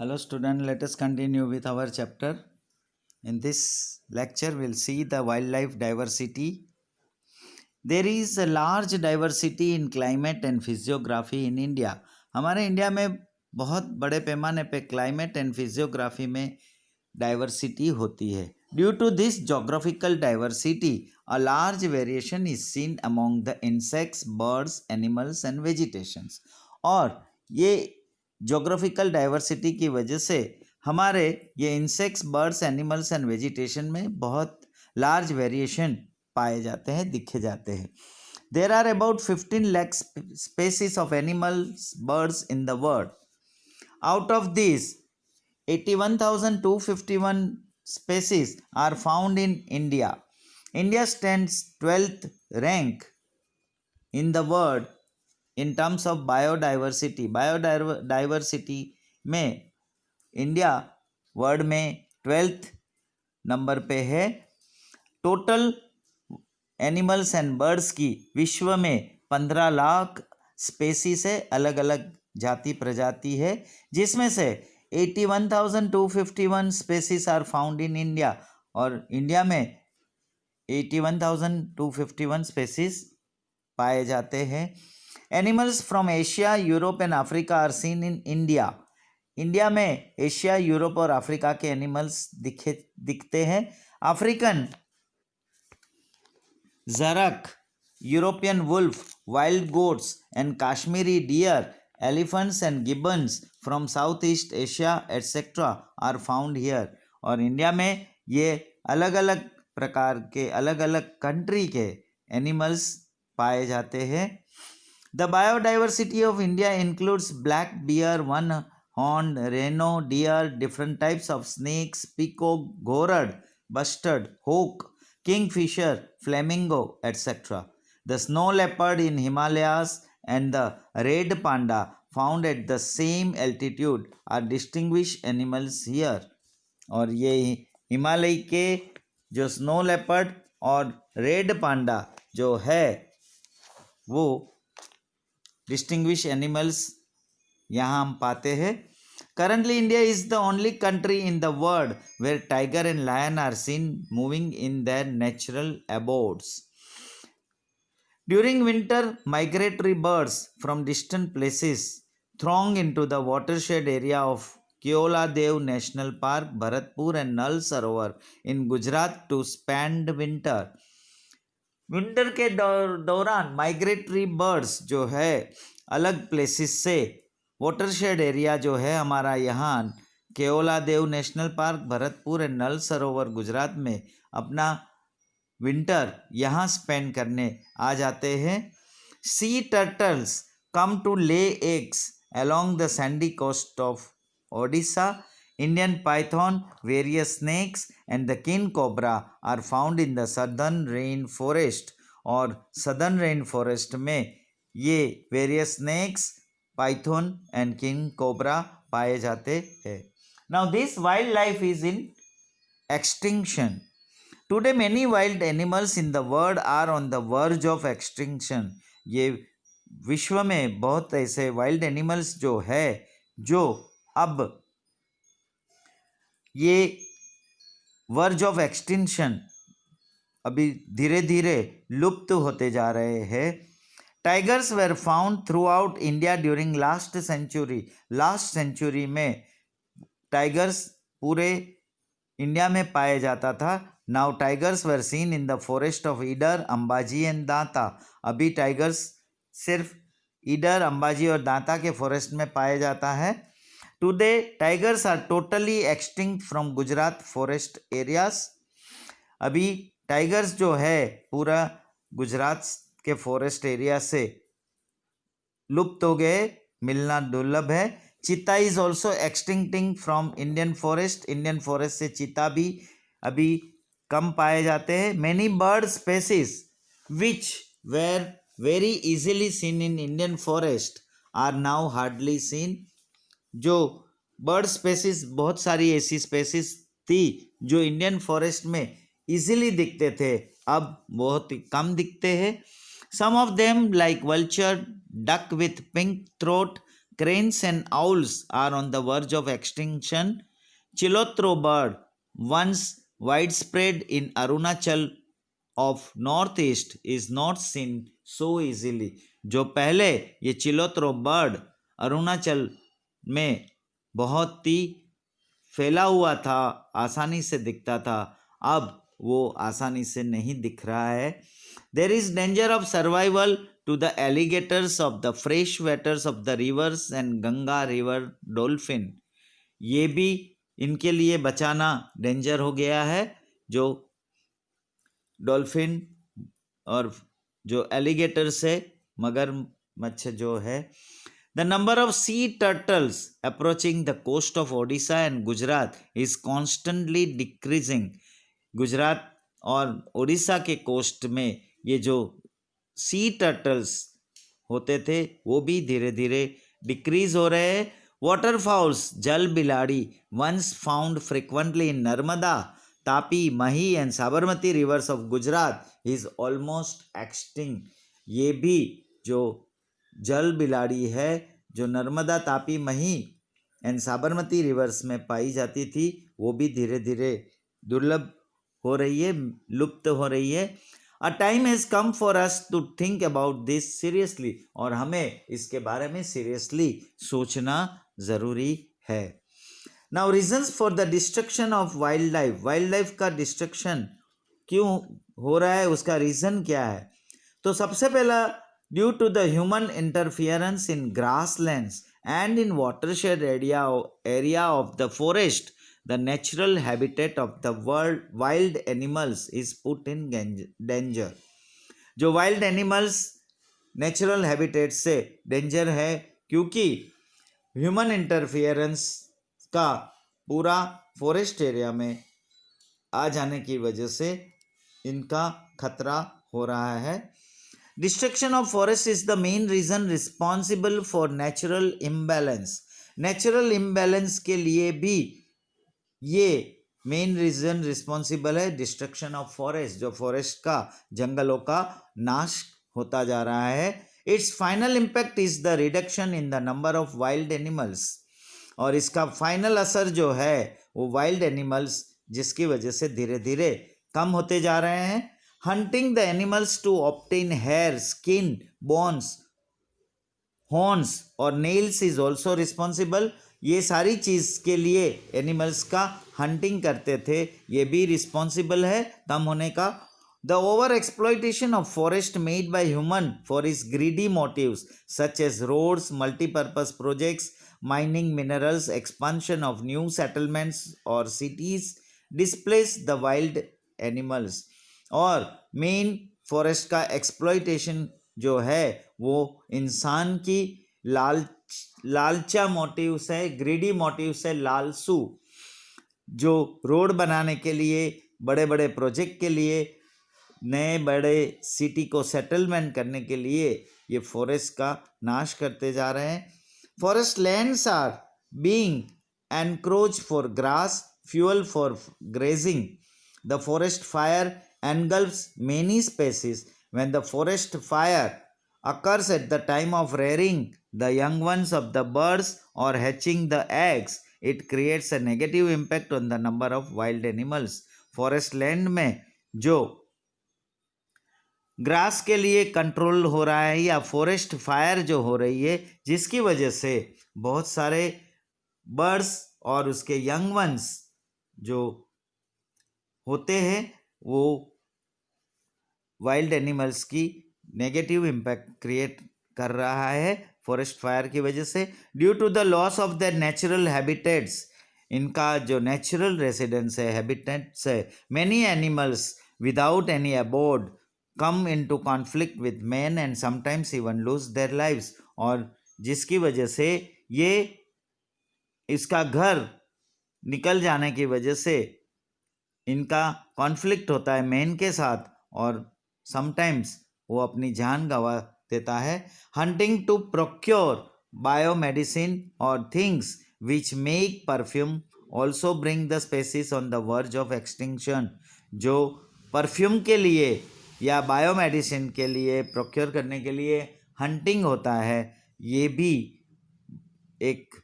Hello student, let us continue with our chapter. In this lecture, we'll see the wildlife diversity. There is a large diversity in climate and physiography in India. हमारे India में बहुत बड़े पैमाने पे climate and physiography में diversity होती है. Due to this geographical diversity a large variation is seen among the insects, birds, animals and vegetations. और ये जोग्राफिकल डाइवर्सिटी की वजह से हमारे ये insects, birds, animals and vegetation में बहुत लार्ज वेरिएशन पाए जाते हैं, दिखे जाते हैं. There are about 15 lakh species of animals, birds in the world. Out of this 81,251 species are found in India. India stands 12th rank in the world in terms of biodiversity. Biodiversity में India world में 12th number पे है. Total animals and birds की विश्व में 15 lakh species है, अलग अलग जाति प्रजाति है, जिसमें से 81,251 species are found in India. और इंडिया में 81,251 स्पेसीज पाए जाते हैं. Animals from Asia, Europe and Africa are seen in India. India में एशिया, यूरोप और अफ्रीका के एनिमल्स दिखते हैं. अफ्रीकन ज़रक, European wolf, wild goats and Kashmiri deer, elephants and gibbons from south east Asia etcetera are found here. और India में ये अलग अलग प्रकार के, अलग अलग कंट्री के एनिमल्स पाए जाते हैं. The biodiversity of India includes black bear, one horn rhino deer, different types of snakes, peacock, घोरड, bustard, hawk, kingfisher, flamingo, etc. The snow leopard in Himalayas and the red panda found at the same altitude are distinguished animals here. और ये हिमालय के जो snow leopard और red panda जो है वो distinguish animals यहाँ हम पाते हैं. Currently, India is the only country in the world where tiger and lion are seen moving in their natural abodes. During winter, migratory birds from distant places throng into the watershed area of Keola Dev National Park, Bharatpur and Nal Sarovar in Gujarat to spend winter. Winter के दौरान migratory birds जो है अलग places से, watershed area जो है हमारा यहाँ Keoladeo national park, Bharatpur and Nal Sarovar Gujarat में अपना विंटर यहाँ स्पेंड करने आ जाते हैं. Sea turtles come to lay eggs along the sandy coast of Odisha. Indian python, various snakes and the king cobra are found in the southern rainforest. और southern rainforest में ये various snakes, python and king cobra पाए जाते हैं. Now this wildlife is in extinction. Today many wild animals in the world are on the verge of extinction. ये विश्व में बहुत ऐसे वाइल्ड एनिमल्स जो है जो अब ये वर्ज ऑफ एक्सटिंक्शन अभी धीरे धीरे लुप्त होते जा रहे हैं. Tigers were found throughout India during last century. Last century में टाइगर्स पूरे इंडिया में पाए जाता था. Now tigers were seen in the forest of Idar, Ambaji and Danta. अभी टाइगर्स सिर्फ ईडर, अंबाजी और दांता के फॉरेस्ट में पाया जाता है. Today tigers are totally extinct from Gujarat forest areas. अभी टाइगर्स जो है पूरा गुजरात के फॉरेस्ट एरिया से लुप्त हो गए, मिलना दुर्लभ है. Cheetah is also extincting from Indian forest. Indian forest से चीता भी अभी कम पाए जाते हैं. Many bird species which were very easily seen in Indian forest are now hardly seen. जो बर्ड स्पेसीज, बहुत सारी ऐसी स्पेसीज थी जो इंडियन फॉरेस्ट में इजीली दिखते थे, अब बहुत कम दिखते हैं. Some of them like vulture, duck with pink throat, cranes and owls are on the verge of extinction. Chilotro bird, once widespread in Arunachal of northeast, is not seen so easily. जो पहले ये चिलोत्रो bird Arunachal में बहुत ही फैला हुआ था, आसानी से दिखता था, अब वो आसानी से नहीं दिख रहा है. There is danger of survival to the alligators of the fresh waters of the rivers and Ganga river dolphin. ये भी इनके लिए बचाना डेंजर हो गया है. जो डॉल्फिन और जो एलिगेटर्स है, मगरमच्छ जो है. The number of sea turtles approaching the coast of Odisha and Gujarat is constantly decreasing. Gujarat और उड़ीसा के कोस्ट में ये जो सी टर्टल्स होते थे वो भी धीरे धीरे डिक्रीज हो रहे हैं. वाटर फाउल्स, जल बिलाड़ी, once found frequently in Narmada, Tapi, Mahi and Sabarmati rivers of Gujarat is almost extinct. ये भी जो जल बिलाड़ी है जो नर्मदा, तापी, मही एंड साबरमती रिवर्स में पाई जाती थी वो भी धीरे धीरे दुर्लभ हो रही है, लुप्त हो रही है. A time has come for us to think about this seriously. और हमें इसके बारे में सीरियसली सोचना ज़रूरी है. Now reasons for the destruction of wildlife. Wild का डिस्ट्रक्शन क्यों हो रहा है, उसका रीज़न क्या है? तो सबसे पहला, due to the human interference in grasslands and in watershed area of the forest, the natural habitat of the wild animals is put in danger. जो वाइल्ड एनिमल्स नेचुरल हैबिटेट से डेंजर है क्योंकि human interference का पूरा forest area में आ जाने की वजह से इनका खतरा हो रहा है. Destruction of forest is the main reason responsible for natural imbalance. Natural imbalance के लिए भी ये मेन रीजन रिस्पॉन्सिबल है. डिस्ट्रक्शन ऑफ फॉरेस्ट, जो फॉरेस्ट का, जंगलों का नाश होता जा रहा है. It's final impact is the reduction in the number of wild animals. और इसका फाइनल असर जो है वो वाइल्ड एनिमल्स जिसकी वजह से धीरे धीरे कम होते जा रहे हैं. Hunting the animals to obtain hair, skin, bones, horns और नेल्स इज ऑल्सो रिस्पॉन्सिबल. ये सारी चीज़ के लिए एनिमल्स का हंटिंग करते थे, ये भी रिस्पॉन्सिबल है कम होने का. The over exploitation of forest made by human for his greedy motives such as roads, multipurpose projects, mining minerals, expansion of new settlements और cities displace the wild animals. और मेन फॉरेस्ट का exploitation जो है वो इंसान की लालचा motive से, ग्रीडी मोटिव से, लालसू, जो रोड बनाने के लिए, बड़े बड़े प्रोजेक्ट के लिए, नए बड़े सिटी को सेटलमेंट करने के लिए ये फॉरेस्ट का नाश करते जा रहे हैं. Forest lands are being encroach for grass, fuel for grazing. The forest fire engulfs many species. When the forest fire occurs at the time of rearing the young ones of the birds or hatching the eggs, it creates a negative impact on the number of wild animals. Forest land में जो grass के लिए control हो रहा है या forest fire जो हो रही है जिसकी वजह से बहुत सारे बर्ड्स और उसके यंग वंस जो होते हैं वो वाइल्ड एनिमल्स की नेगेटिव इम्पैक्ट क्रिएट कर रहा है फॉरेस्ट फायर की वजह से. Due to the loss of the natural habitats, इनका जो नेचुरल रेसिडेंस है, हैबिटेट्स है, many animals without any abode come into conflict with man and sometimes even lose their lives. और जिसकी वजह से ये इसका घर निकल जाने की वजह से इनका कॉन्फ्लिक्ट होता है मैन के साथ और समटाइम्स वो अपनी जान गंवा देता है. हंटिंग टू प्रोक्योर बायोमेडिसिन और things which make perfume also bring the species on the verge of extinction. जो परफ्यूम के लिए या बायोमेडिसिन के लिए प्रोक्योर करने के लिए हंटिंग होता है, ये भी एक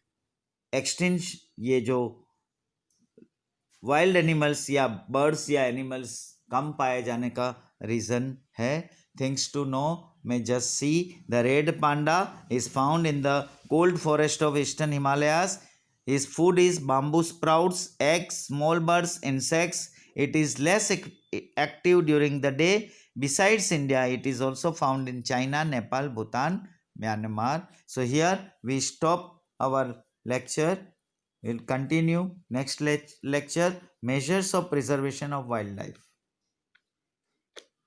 एक्सटिंक्श ये जो वाइल्ड एनिमल्स या बर्ड्स या एनिमल्स कम पाए जाने का रीज़न है. Things to know may just see the red panda is found in the cold forest of eastern Himalayas. His food is bamboo sprouts, eggs, small birds, insects. It is less active during the day. Besides India, it is also found in China, Nepal, Bhutan, Myanmar. So here we stop our lecture. We'll continue next lecture, measures of preservation of wildlife.